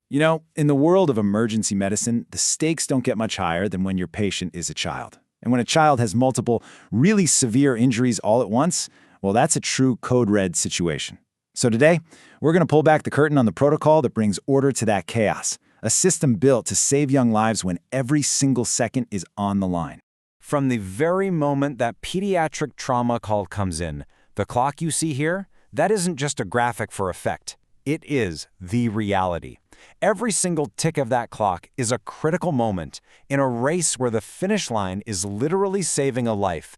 You know, in the world of emergency medicine, the stakes don't get much higher than when your patient is a child. And when a child has multiple, really severe injuries all at once, well, that's a true code red situation. So today, we're going to pull back the curtain on the protocol that brings order to that chaos, a system built to save young lives when every single second is on the line. From the very moment that pediatric trauma call comes in, the clock you see here, that isn't just a graphic for effect. It is the reality. Every single tick of that clock is a critical moment in a race where the finish line is literally saving a life.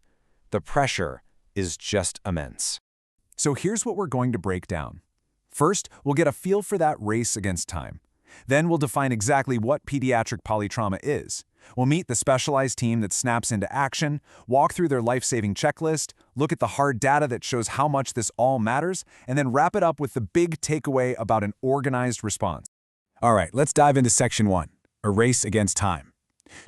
The pressure is just immense. So here's what we're going to break down. First, we'll get a feel for that race against time. Then we'll define exactly what pediatric polytrauma is. We'll meet the specialized team that snaps into action, walk through their life-saving checklist, look at the hard data that shows how much this all matters, and then wrap it up with the big takeaway about an organized response. All right, let's dive into Section 1, a race against time.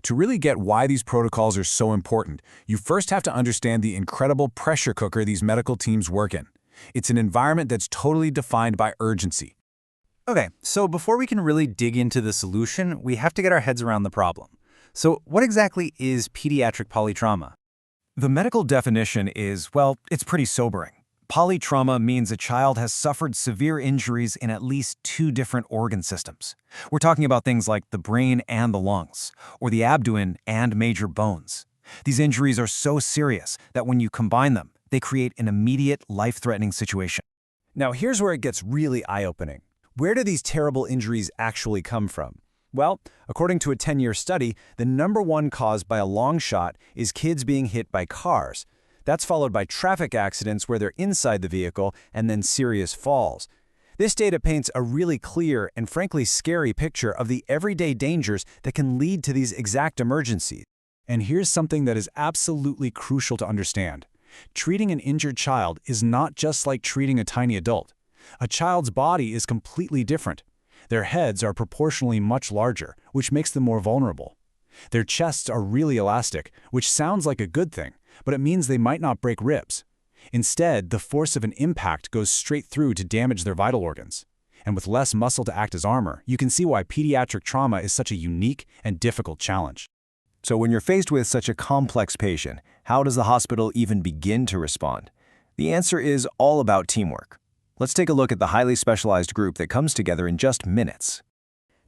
To really get why these protocols are so important, you first have to understand the incredible pressure cooker these medical teams work in. It's an environment that's totally defined by urgency. Okay, so before we can really dig into the solution, we have to get our heads around the problem. So what exactly is pediatric polytrauma? The medical definition is, well, it's pretty sobering. Polytrauma means a child has suffered severe injuries in at least 2 different organ systems. We're talking about things like the brain and the lungs, or the abdomen and major bones. These injuries are so serious that when you combine them, they create an immediate, life-threatening situation. Now here's where it gets really eye-opening. Where do these terrible injuries actually come from? Well, according to a 10-year study, the #1 cause by a long shot is kids being hit by cars. That's followed by traffic accidents where they're inside the vehicle and then serious falls. This data paints a really clear and frankly scary picture of the everyday dangers that can lead to these exact emergencies. And here's something that is absolutely crucial to understand. Treating an injured child is not just like treating a tiny adult. A child's body is completely different. Their heads are proportionally much larger, which makes them more vulnerable. Their chests are really elastic, which sounds like a good thing, but it means they might not break ribs. Instead, the force of an impact goes straight through to damage their vital organs. And with less muscle to act as armor, you can see why pediatric trauma is such a unique and difficult challenge. So when you're faced with such a complex patient, how does the hospital even begin to respond? The answer is all about teamwork. Let's take a look at the highly specialized group that comes together in just minutes.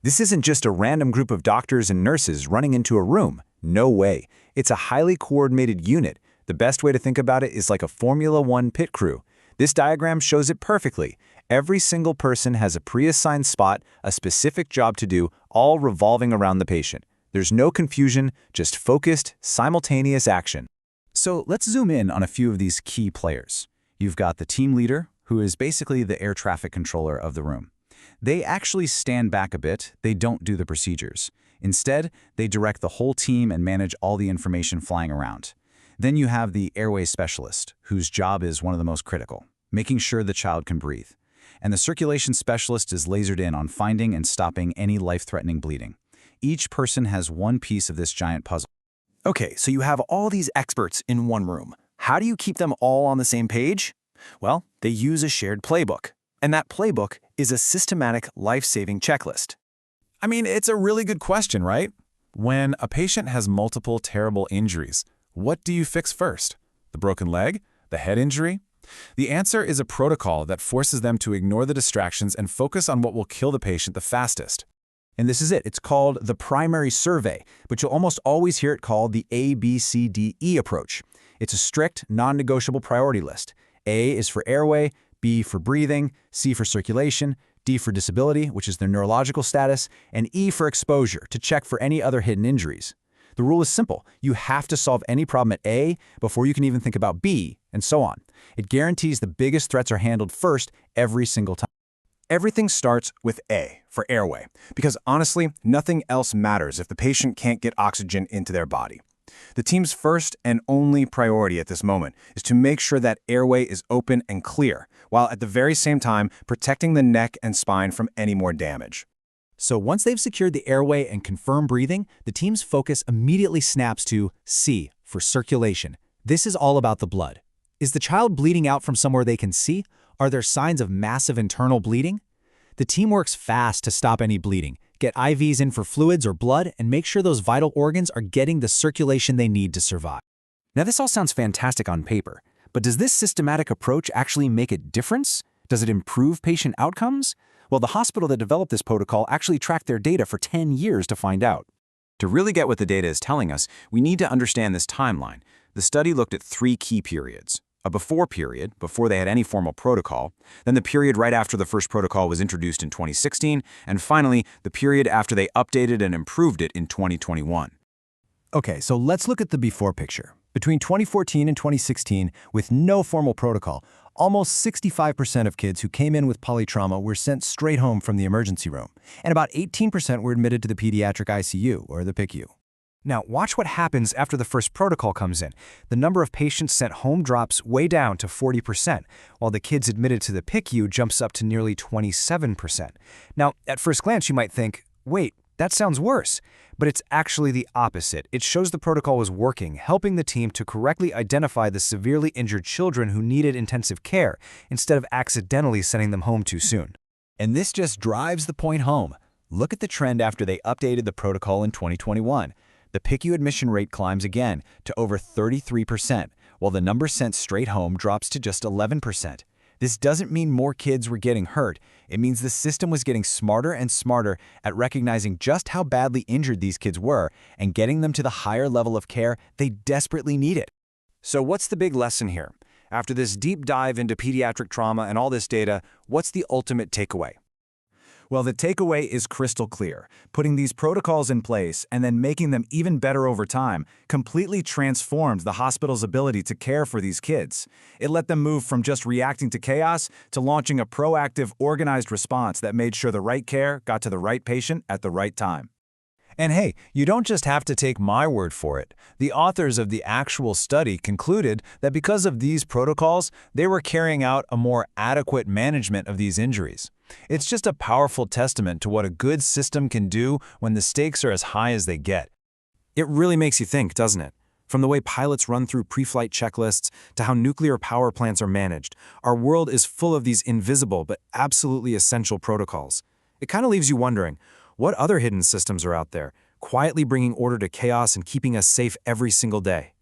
This isn't just a random group of doctors and nurses running into a room. No way. It's a highly coordinated unit. The best way to think about it is like a Formula One pit crew. This diagram shows it perfectly. Every single person has a pre-assigned spot, a specific job to do, all revolving around the patient. There's no confusion, just focused, simultaneous action. So let's zoom in on a few of these key players. You've got the team leader, who is basically the air traffic controller of the room. They actually stand back a bit. They don't do the procedures. Instead, they direct the whole team and manage all the information flying around. Then you have the airway specialist, whose job is one of the most critical, making sure the child can breathe. And the circulation specialist is lasered in on finding and stopping any life-threatening bleeding. Each person has one piece of this giant puzzle. Okay, so you have all these experts in one room. How do you keep them all on the same page? Well, they use a shared playbook. And that playbook is a systematic life-saving checklist. I mean, it's a really good question, right? When a patient has multiple terrible injuries, what do you fix first? The broken leg? The head injury? The answer is a protocol that forces them to ignore the distractions and focus on what will kill the patient the fastest. And this is it. It's called the primary survey, but you'll almost always hear it called the ABCDE approach. It's a strict, non-negotiable priority list. A is for airway, B for breathing, C for circulation, D for disability, which is their neurological status, and E for exposure, to check for any other hidden injuries. The rule is simple. You have to solve any problem at A before you can even think about B, and so on. It guarantees the biggest threats are handled first every single time. Everything starts with A for airway, because honestly, nothing else matters if the patient can't get oxygen into their body. The team's first and only priority at this moment is to make sure that airway is open and clear, while at the very same time protecting the neck and spine from any more damage. So once they've secured the airway and confirmed breathing, the team's focus immediately snaps to C for circulation. This is all about the blood. Is the child bleeding out from somewhere they can see? Are there signs of massive internal bleeding? The team works fast to stop any bleeding, get IVs in for fluids or blood, and make sure those vital organs are getting the circulation they need to survive. Now, this all sounds fantastic on paper, but does this systematic approach actually make a difference? Does it improve patient outcomes? Well, the hospital that developed this protocol actually tracked their data for 10 years to find out. To really get what the data is telling us, we need to understand this timeline. The study looked at 3 key periods. A before period, before they had any formal protocol, then the period right after the first protocol was introduced in 2016, and finally, the period after they updated and improved it in 2021. Okay, so let's look at the before picture. Between 2014 and 2016, with no formal protocol, almost 65% of kids who came in with polytrauma were sent straight home from the emergency room, and about 18% were admitted to the pediatric ICU, or the PICU. Now, watch what happens after the first protocol comes in. The number of patients sent home drops way down to 40%, while the kids admitted to the PICU jumps up to nearly 27%. Now, at first glance, you might think, wait, that sounds worse. But it's actually the opposite. It shows the protocol was working, helping the team to correctly identify the severely injured children who needed intensive care, instead of accidentally sending them home too soon. And this just drives the point home. Look at the trend after they updated the protocol in 2021. The PICU admission rate climbs again to over 33%, while the number sent straight home drops to just 11%. This doesn't mean more kids were getting hurt. It means the system was getting smarter and smarter at recognizing just how badly injured these kids were and getting them to the higher level of care they desperately needed. So what's the big lesson here? After this deep dive into pediatric trauma and all this data, what's the ultimate takeaway? Well, the takeaway is crystal clear. Putting these protocols in place and then making them even better over time completely transformed the hospital's ability to care for these kids. It let them move from just reacting to chaos to launching a proactive, organized response that made sure the right care got to the right patient at the right time. And hey, you don't just have to take my word for it. The authors of the actual study concluded that because of these protocols, they were carrying out a more adequate management of these injuries. It's just a powerful testament to what a good system can do when the stakes are as high as they get. It really makes you think, doesn't it? From the way pilots run through pre-flight checklists to how nuclear power plants are managed, our world is full of these invisible but absolutely essential protocols. It kind of leaves you wondering, what other hidden systems are out there, quietly bringing order to chaos and keeping us safe every single day?